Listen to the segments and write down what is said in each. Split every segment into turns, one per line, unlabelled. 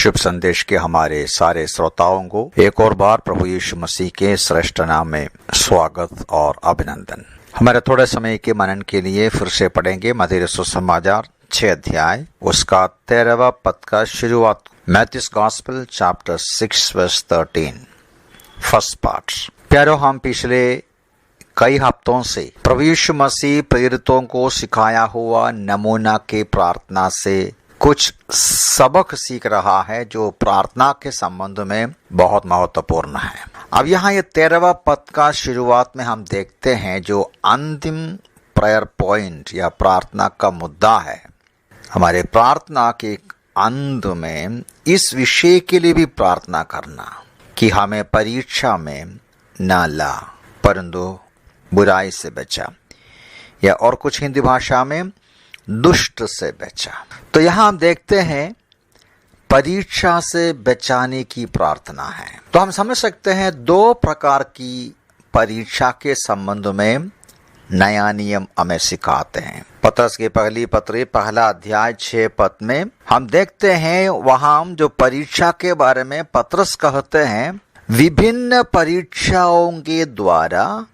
शुभ संदेश के हमारे सारे श्रोताओं को एक और बार प्रभु यीशु मसीह के श्रेष्ठ नाम में स्वागत और अभिनंदन। हमारे थोड़े समय के मनन के लिए फिर से पढ़ेंगे मत्ती सुसमाचार 6 अध्याय उसका 13वां पद का शुरुआत। Matthew's gospel chapter 6 verse 13 first part. प्यारो, हम पिछले कई हफ्तों से प्रभु यीशु मसीह प्रेरितों को सिखाया हुआ नमूना के प्रार्थना से कुछ सबक सीख रहा है जो प्रार्थना के संबंध में बहुत महत्वपूर्ण है। अब यहाँ ये 13वां पद का शुरुआत में हम देखते हैं जो अंतिम प्रेयर पॉइंट या प्रार्थना का मुद्दा है। हमारे प्रार्थना के अंत में इस विषय के लिए भी प्रार्थना करना कि हमें परीक्षा में न ला परंतु बुराई से बचा, या और कुछ हिंदी भाषा में दुष्ट से बचा। तो यहाँ हम देखते हैं परीक्षा से बचाने की प्रार्थना है। तो हम समझ सकते हैं दो प्रकार की परीक्षा के संबंध में नया नियम हमें सिखाते हैं। पतरस की पहली पत्री पहला अध्याय 6 पद में हम देखते हैं वहां जो परीक्षा के बारे में पतरस कहते हैं, विभिन्न परीक्षाओं के द्वारा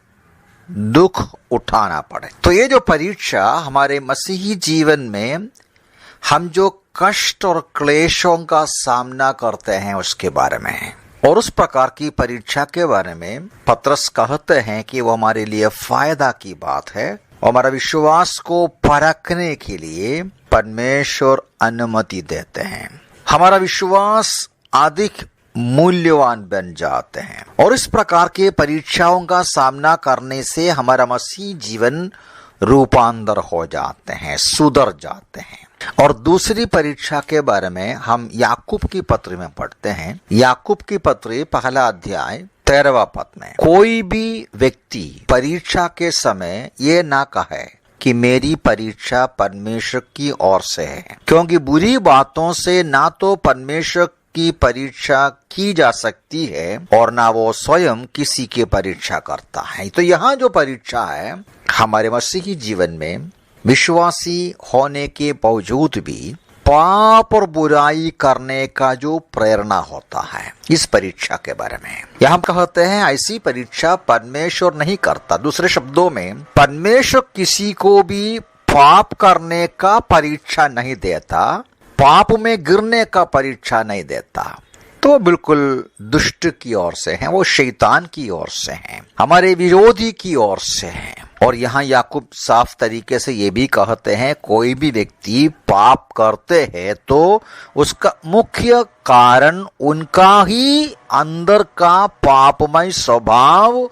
दुख उठाना पड़े। तो ये जो परीक्षा हमारे मसीही जीवन में हम जो कष्ट और क्लेशों का सामना करते हैं उसके बारे में है, और उस प्रकार की परीक्षा के बारे में पतरस कहते हैं कि वो हमारे लिए फायदा की बात है और हमारा विश्वास को परखने के लिए परमेश्वर अनुमति देते हैं। हमारा विश्वास अधिक मूल्यवान बन जाते हैं और इस प्रकार के परीक्षाओं का सामना करने से हमारा मसीह जीवन रूपांतर हो जाते हैं, सुधर जाते हैं। और दूसरी परीक्षा के बारे में हम याकूब की पत्री में पढ़ते हैं। याकूब की पत्री पहला अध्याय 13वां पद में, कोई भी व्यक्ति परीक्षा के समय ये ना कहे कि मेरी परीक्षा परमेश्वर की ओर से है, क्योंकि बुरी बातों से ना तो परमेश्वर की परीक्षा की जा सकती है और ना वो स्वयं किसी की परीक्षा करता है। तो यहाँ जो परीक्षा है हमारे मसीही जीवन में विश्वासी होने के बावजूद भी पाप और बुराई करने का जो प्रेरणा होता है, इस परीक्षा के बारे में यहाँ हम कहते हैं ऐसी परीक्षा परमेश्वर नहीं करता। दूसरे शब्दों में परमेश्वर किसी को भी पाप करने का परीक्षा नहीं देता, पाप में गिरने का परीक्षा नहीं देता। तो बिल्कुल दुष्ट की ओर से हैं, वो शैतान की ओर से हैं, हमारे विरोधी की ओर से हैं। और यहाँ याकूब साफ तरीके से ये भी कहते हैं कोई भी व्यक्ति पाप करते हैं तो उसका मुख्य कारण उनका ही अंदर का पापमय स्वभाव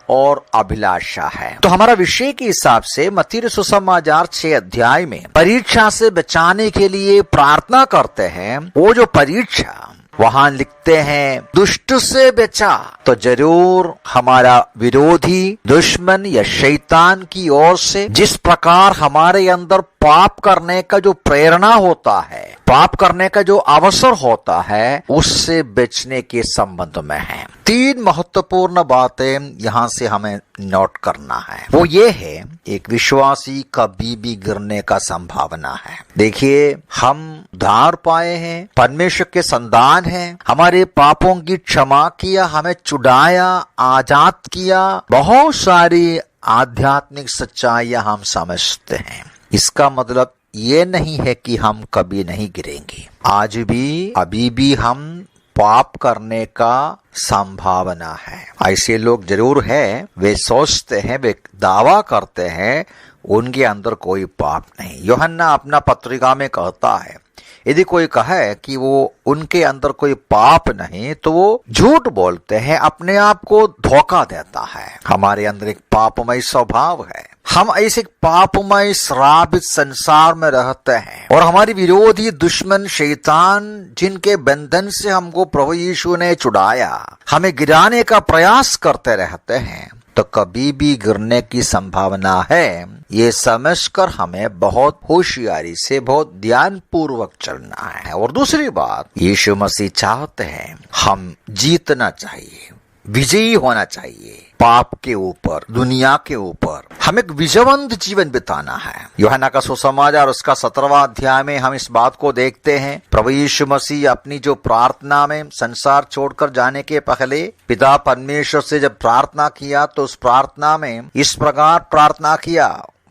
और अभिलाषा है। तो हमारा विषय के हिसाब से मत्ती सुसमाचार 6 अध्याय में परीक्षा से बचाने के लिए प्रार्थना करते हैं। वो जो परीक्षा वहां लिखते हैं दुष्ट से बचा, तो जरूर हमारा विरोधी दुश्मन या शैतान की ओर से जिस प्रकार हमारे अंदर पाप करने का जो प्रेरणा होता है, पाप करने का जो अवसर होता है, उससे बचने के संबंध में है। 3 महत्वपूर्ण बातें यहाँ से हमें नोट करना है। वो ये है, एक विश्वासी कभी भी गिरने का संभावना है। देखिए, हम उद्धार पाए हैं, परमेश्वर के संतान हैं, हमारे पापों की क्षमा किया, हमें छुड़ाया, आजाद किया, बहुत सारी आध्यात्मिक सच्चाइयां हम समझते हैं। इसका मतलब ये नहीं है कि हम कभी नहीं गिरेंगे। आज भी अभी भी हम पाप करने का संभावना है। ऐसे लोग जरूर हैं, वे सोचते हैं, वे दावा करते हैं उनके अंदर कोई पाप नहीं। यूहन्ना अपना पत्रिका में कहता है यदि कोई कहे कि वो उनके अंदर कोई पाप नहीं तो वो झूठ बोलते हैं, अपने आप को धोखा देता है। हमारे अंदर एक पापमय स्वभाव है, हम ऐसे पापमय श्रापित संसार में रहते हैं और हमारे विरोधी दुश्मन शैतान जिनके बंधन से हमको प्रभु यीशु ने छुड़ाया, हमें गिराने का प्रयास करते रहते हैं। तो कभी भी गिरने की संभावना है, ये समझकर हमें बहुत होशियारी से, बहुत ध्यान पूर्वक चलना है। और दूसरी बात, यीशु मसीह चाहते हैं हम जीतना चाहिए, विजयी होना चाहिए। पाप के ऊपर, दुनिया के ऊपर हम एक विजयवंत जीवन बिताना है। यूहन्ना का सुसमाचार उसका 17वां अध्याय में हम इस बात को देखते हैं। प्रभु यीशु मसीह अपनी जो प्रार्थना में संसार छोड़कर जाने के पहले पिता परमेश्वर से जब प्रार्थना किया तो उस प्रार्थना में इस प्रकार प्रार्थना किया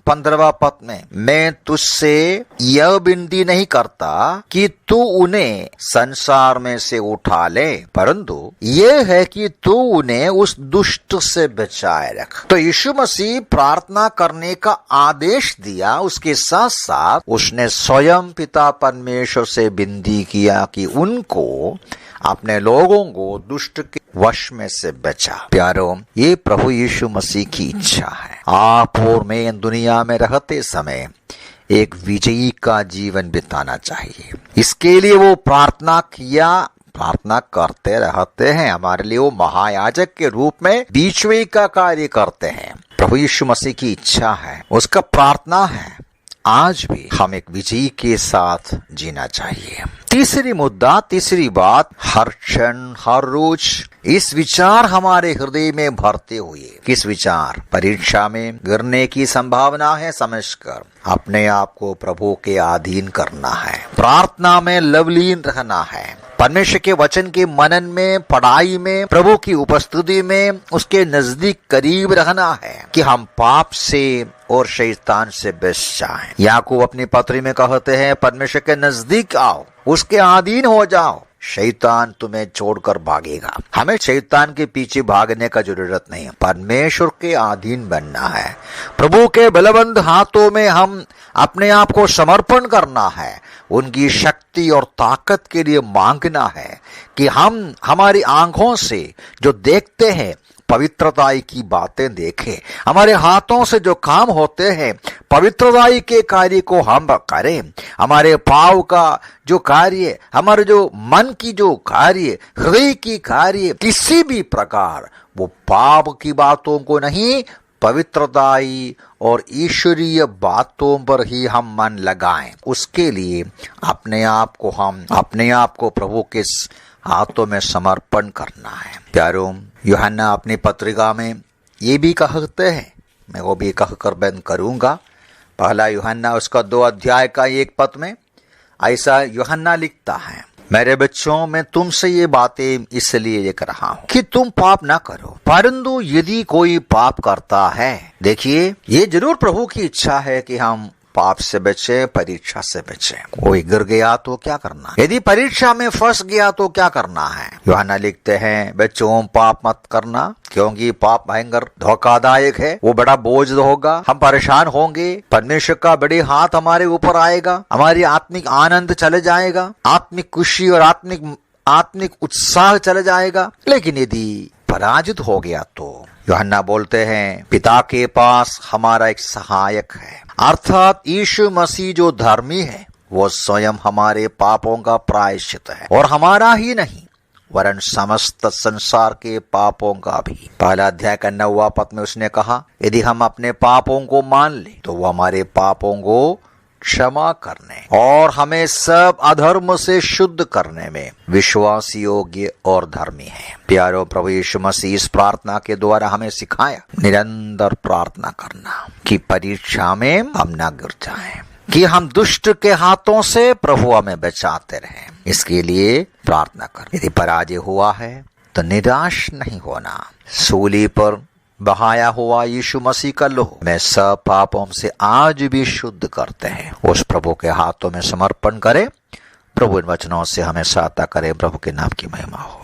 15वां पद में, मैं तुझसे यह विनती नहीं करता कि तू उन्हें संसार में से उठा ले, परंतु यह है कि तू उन्हें उस दुष्ट से बचाए रख। तो यीशु मसीह प्रार्थना करने का आदेश दिया, उसके साथ साथ उसने स्वयं पिता परमेश्वर से विनती किया कि उनको, अपने लोगों को दुष्ट के वश में से बचा। प्यारों, ये प्रभु यीशु मसीह की इच्छा है। आप और मैं दुनिया में रहते समय एक विजयी का जीवन बिताना चाहिए। इसके लिए वो प्रार्थना करते रहते हैं। हमारे लिए वो महायाजक के रूप में बीचवे का कार्य करते हैं। प्रभु यीशु मसीह की इच्छा है, उसका प्रार्थना है, आज भी हम एक विजयी के साथ जीना चाहिए। तीसरी बात, हर क्षण हर रोज इस विचार हमारे हृदय में भरते हुए, किस विचार? परीक्षा में गिरने की संभावना है समझकर अपने आप को प्रभु के अधीन करना है, प्रार्थना में लवलीन रहना है, परमेश्वर के वचन के मनन में, पढ़ाई में, प्रभु की उपस्थिति में उसके नजदीक करीब रहना है कि हम पाप से और शैतान से बच जाएं। याकूब अपनी पत्री में कहते हैं, परमेश्वर के नजदीक आओ, उसके अधीन हो जाओ, शैतान तुम्हें छोड़कर भागेगा। हमें शैतान के पीछे भागने का जरूरत नहीं है, परमेश्वर के अधीन बनना है। प्रभु के बलवंत हाथों में हम अपने आप को समर्पण करना है, उनकी शक्ति और ताकत के लिए मांगना है कि हम हमारी आंखों से जो देखते हैं पवित्रताई की बातें देखें, हमारे हाथों से जो काम होते हैं पवित्रताई के कार्य को हम करें, हमारे पाँव का जो कार्य, हमारे जो मन की जो कार्य, हृदय की कार्य, किसी भी प्रकार वो पाप की बातों को नहीं, पवित्रताई और ईश्वरीय बातों पर ही हम मन लगाएं। उसके लिए अपने आप को प्रभु के हाथों में समर्पण करना है। प्यारों, यूहन्ना अपनी पत्रिका में ये भी कहते हैं, मैं वो भी कहकर बंद करूंगा। पहला यूहन्ना उसका 2 अध्याय का 1 पद में ऐसा यूहन्ना लिखता है, मेरे बच्चों, मैं तुमसे ये बातें इसलिए लिख रहा हूँ कि तुम पाप ना करो, परंतु यदि कोई पाप करता है, देखिए ये जरूर प्रभु की इच्छा है कि हम पाप से बचे, परीक्षा से बचे। कोई गिर गया तो क्या करना है? यदि परीक्षा में फंस गया तो क्या करना है? यूहन्ना लिखते हैं, बच्चों पाप मत करना, क्योंकि पाप भयंकर धोखादायक है, वो बड़ा बोझ होगा, हम परेशान होंगे, परमेश्वर का बड़े हाथ हमारे ऊपर आएगा, हमारी आत्मिक आनंद चले जाएगा, आत्मिक खुशी और आत्मिक उत्साह चले जाएगा। लेकिन यदि पराजित हो गया तो यूहन्ना बोलते हैं, पिता के पास हमारा एक सहायक है, अर्थात यीशु मसीह जो धर्मी है, वो स्वयं हमारे पापों का प्रायश्चित है, और हमारा ही नहीं वरन समस्त संसार के पापों का भी। पहला अध्याय का 9वां पद में उसने कहा, यदि हम अपने पापों को मान ले तो वो हमारे पापों को क्षमा करने और हमें सब अधर्म से शुद्ध करने में विश्वास योग्य और धर्मी है। प्यारो, प्रभु यीशु मसीह इस प्रार्थना के द्वारा हमें सिखाया निरंतर प्रार्थना करना कि परीक्षा में हम न गिर जाएं, कि हम दुष्ट के हाथों से प्रभु हमें बचाते रहें। इसके लिए प्रार्थना कर। यदि पराजय हुआ है तो निराश नहीं होना। सूली पर बहाया हुआ यीशु मसीह का लहू में सब पापों से आज भी शुद्ध करते हैं। उस प्रभु के हाथों में समर्पण करें। प्रभु इन वचनों से हमें सहायता करे। प्रभु के नाम की महिमा हो।